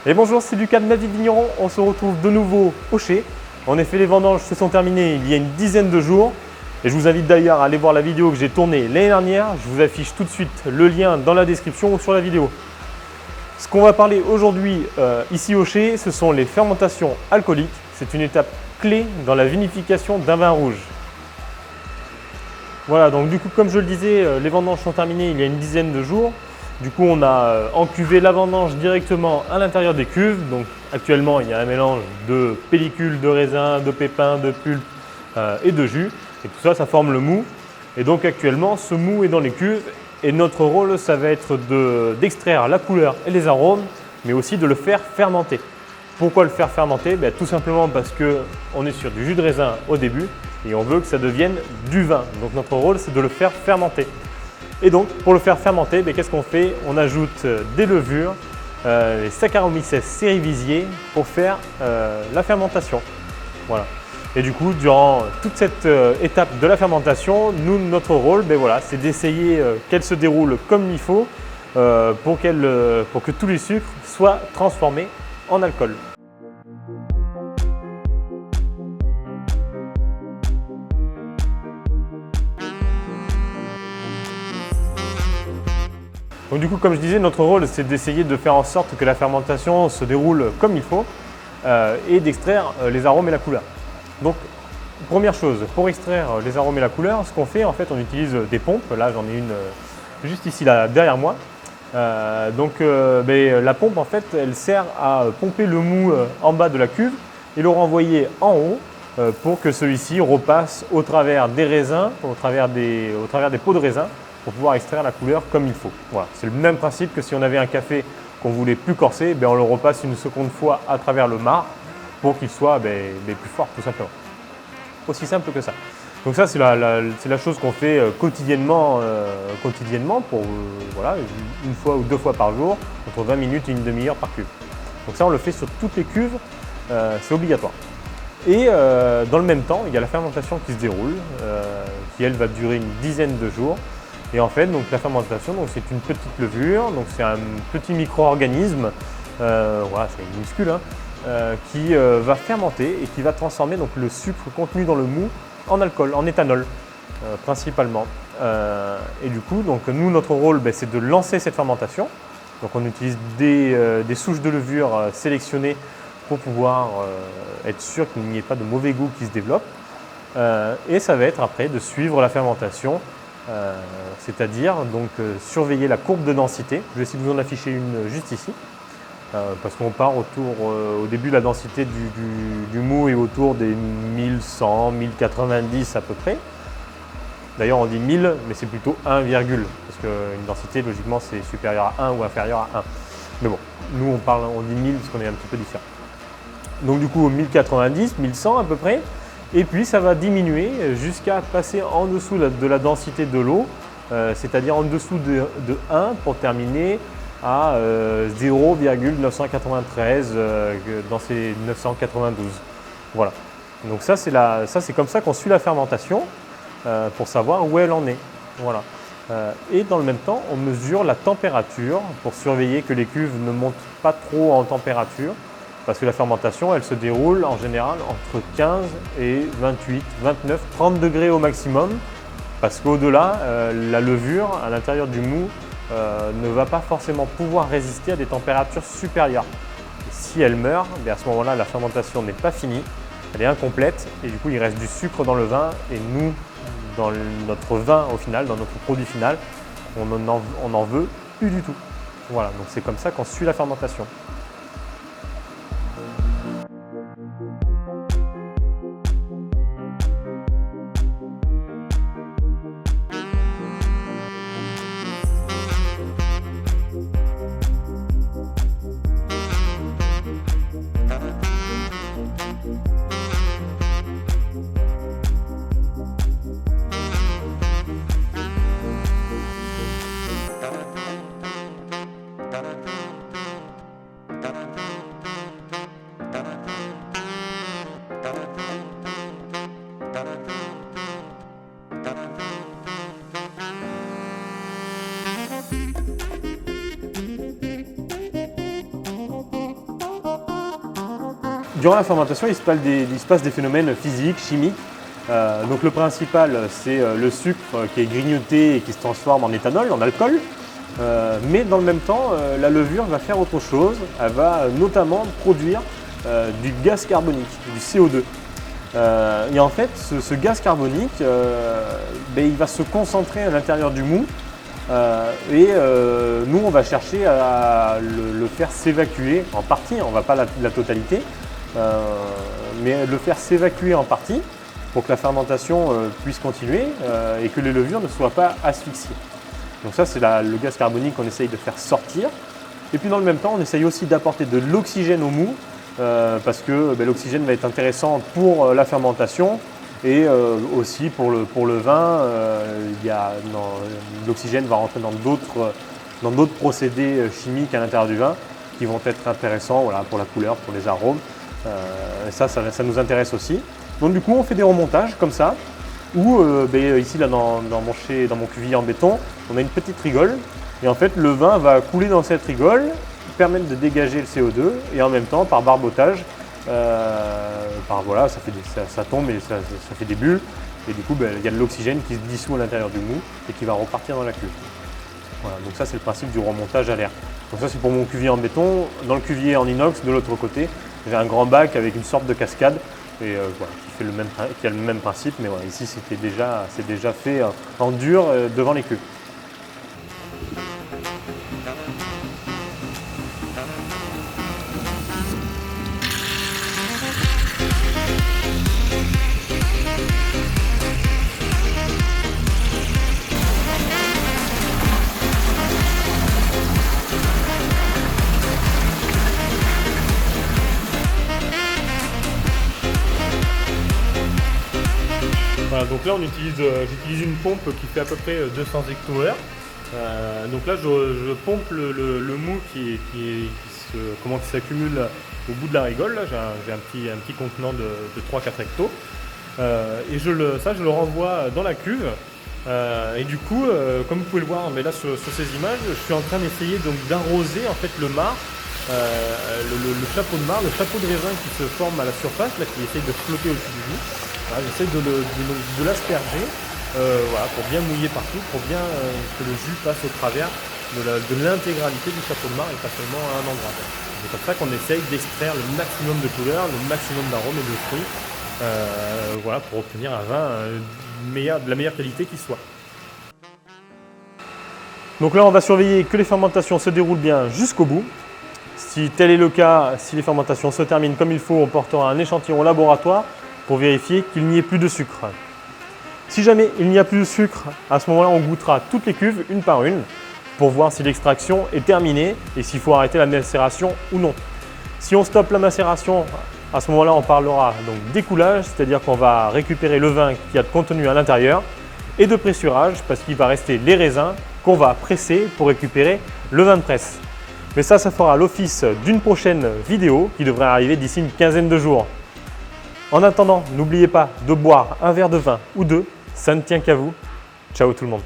Et bonjour, c'est Lucas de Ma Vie de Vigneron. On se retrouve de nouveau au chai. En effet, les vendanges se sont terminées il y a une dizaine de jours. Et je vous invite d'ailleurs à aller voir la vidéo que j'ai tournée l'année dernière. Je vous affiche tout de suite le lien dans la description ou sur la vidéo. Ce qu'on va parler aujourd'hui ici au chai, ce sont les fermentations alcooliques. C'est une étape clé dans la vinification d'un vin rouge. Voilà, donc du coup, comme je le disais, les vendanges sont terminées il y a une dizaine de jours. Du coup, on a encuvé la vendange directement à l'intérieur des cuves. Donc actuellement, il y a un mélange de pellicules, de raisins, de pépins, de pulpe et de jus. Et tout ça, ça forme le mou. Et donc actuellement, ce mou est dans les cuves. Et notre rôle, ça va être d'extraire la couleur et les arômes, mais aussi de le faire fermenter. Pourquoi le faire fermenter? Tout simplement parce qu'on est sur du jus de raisin au début et on veut que ça devienne du vin. Donc notre rôle, c'est de le faire fermenter. Et donc, pour le faire fermenter, qu'est-ce qu'on fait? On ajoute des levures, les Saccharomyces cerevisiae pour faire la fermentation. Voilà. Et du coup, durant toute cette étape de la fermentation, notre rôle, c'est d'essayer qu'elle se déroule comme il faut pour que tous les sucres soient transformés en alcool. Donc du coup, comme je disais, notre rôle, c'est d'essayer de faire en sorte que la fermentation se déroule comme il faut et d'extraire les arômes et la couleur. Donc, première chose, pour extraire les arômes et la couleur, ce qu'on fait, en fait, on utilise des pompes. Là, j'en ai une juste ici, là, derrière moi. La pompe, en fait, elle sert à pomper le mou en bas de la cuve et le renvoyer en haut pour que celui-ci repasse au travers des raisins, au travers des pots de raisin, pour pouvoir extraire la couleur comme il faut. Voilà. C'est le même principe que si on avait un café qu'on voulait plus corser, on le repasse une seconde fois à travers le marc pour qu'il soit plus fort, tout simplement. Aussi simple que ça. Donc ça, c'est la chose qu'on fait quotidiennement pour une fois ou deux fois par jour, entre 20 minutes et une demi-heure par cuve. Donc ça, on le fait sur toutes les cuves, c'est obligatoire. Et dans le même temps, il y a la fermentation qui se déroule, qui elle va durer une dizaine de jours. Et en fait, donc, la fermentation, c'est une petite levure, donc c'est un petit micro-organisme, c'est une minuscule, qui va fermenter et qui va transformer donc, le sucre contenu dans le mou en alcool, en éthanol principalement. Et du coup, donc, nous, notre rôle, c'est de lancer cette fermentation. Donc on utilise des souches de levure sélectionnées pour pouvoir être sûr qu'il n'y ait pas de mauvais goût qui se développe. Et ça va être après de suivre la fermentation. C'est-à-dire surveiller la courbe de densité. Je vais essayer de vous en afficher une juste ici, parce qu'on part au début la densité du mou est autour des 1100, 1090 à peu près. D'ailleurs on dit 1000, mais c'est plutôt 1, parce qu'une densité logiquement c'est supérieur à 1 ou inférieur à 1. Mais bon, nous on dit 1000 parce qu'on est un petit peu différent. Donc du coup 1090, 1100 à peu près. Et puis ça va diminuer jusqu'à passer en dessous de la densité de l'eau, c'est-à-dire en dessous de 1 pour terminer à 0,993 dans ces 992. Voilà. Donc ça c'est comme ça qu'on suit la fermentation pour savoir où elle en est. Voilà. Et dans le même temps, on mesure la température pour surveiller que les cuves ne montent pas trop en température. Parce que la fermentation, elle se déroule en général entre 15 et 28, 29, 30 degrés au maximum. Parce qu'au-delà, la levure à l'intérieur du mou ne va pas forcément pouvoir résister à des températures supérieures. Et si elle meurt, à ce moment-là, la fermentation n'est pas finie, elle est incomplète et du coup, il reste du sucre dans le vin. Et nous, dans notre vin au final, dans notre produit final, on n'en veut plus du tout. Voilà, donc c'est comme ça qu'on suit la fermentation. durant la fermentation, il se passe des phénomènes physiques, chimiques. Donc le principal, c'est le sucre qui est grignoté et qui se transforme en éthanol, en alcool. Mais dans le même temps, la levure va faire autre chose. Elle va notamment produire du gaz carbonique, du CO2. Et en fait, ce gaz carbonique, il va se concentrer à l'intérieur du mou. Nous, on va chercher à le faire s'évacuer en partie, on ne va pas la totalité, mais le faire s'évacuer en partie pour que la fermentation puisse continuer et que les levures ne soient pas asphyxiées. Donc ça, c'est le gaz carbonique qu'on essaye de faire sortir. Et puis dans le même temps, on essaye aussi d'apporter de l'oxygène au mou parce que l'oxygène va être intéressant pour la fermentation. Et aussi pour le vin, l'oxygène va rentrer dans d'autres procédés chimiques à l'intérieur du vin qui vont être intéressants pour la couleur, pour les arômes. Ça nous intéresse aussi. Donc du coup, on fait des remontages comme ça, où ici là, dans mon cuvier en béton, on a une petite rigole. Et en fait, le vin va couler dans cette rigole, permettre de dégager le CO2 et en même temps, par barbotage, ça tombe et ça fait des bulles et du coup il y a de l'oxygène qui se dissout à l'intérieur du mou et qui va repartir dans la cuve. Voilà, donc ça c'est le principe du remontage à l'air. Donc ça c'est pour mon cuvier en béton. Dans le cuvier en inox, de l'autre côté, j'ai un grand bac avec une sorte de cascade et qui a le même principe, mais voilà, ici c'est déjà fait en dur devant les cuves. Voilà, donc là j'utilise une pompe qui fait à peu près 200 hecto-heures. Donc là je pompe le mou qui s'accumule au bout de la rigole. J'ai un petit contenant de 3-4 hectos. Et je le renvoie dans la cuve. Et du coup, comme vous pouvez le voir, mais là sur ces images, je suis en train d'essayer d'arroser en fait le marc, le chapeau de marc, le chapeau de raisin qui se forme à la surface, là, qui essaye de flotter au-dessus du mou. Voilà, j'essaie de l'asperger pour bien mouiller partout, pour bien que le jus passe au travers de l'intégralité du chapeau de marc et pas seulement à un endroit. C'est comme ça qu'on essaye d'extraire le maximum de couleurs, le maximum d'arômes et de fruits, pour obtenir un vin de la meilleure qualité qui soit. Donc là, on va surveiller que les fermentations se déroulent bien jusqu'au bout. Si tel est le cas, si les fermentations se terminent comme il faut, on portera un échantillon au laboratoire pour vérifier qu'il n'y ait plus de sucre. Si jamais il n'y a plus de sucre, à ce moment-là, on goûtera toutes les cuves une par une pour voir si l'extraction est terminée et s'il faut arrêter la macération ou non. Si on stoppe la macération, à ce moment-là, on parlera donc d'écoulage, c'est-à-dire qu'on va récupérer le vin qui a de contenu à l'intérieur, et de pressurage, parce qu'il va rester les raisins qu'on va presser pour récupérer le vin de presse. Mais ça fera l'office d'une prochaine vidéo qui devrait arriver d'ici une quinzaine de jours. En attendant, n'oubliez pas de boire un verre de vin ou deux, ça ne tient qu'à vous. Ciao tout le monde.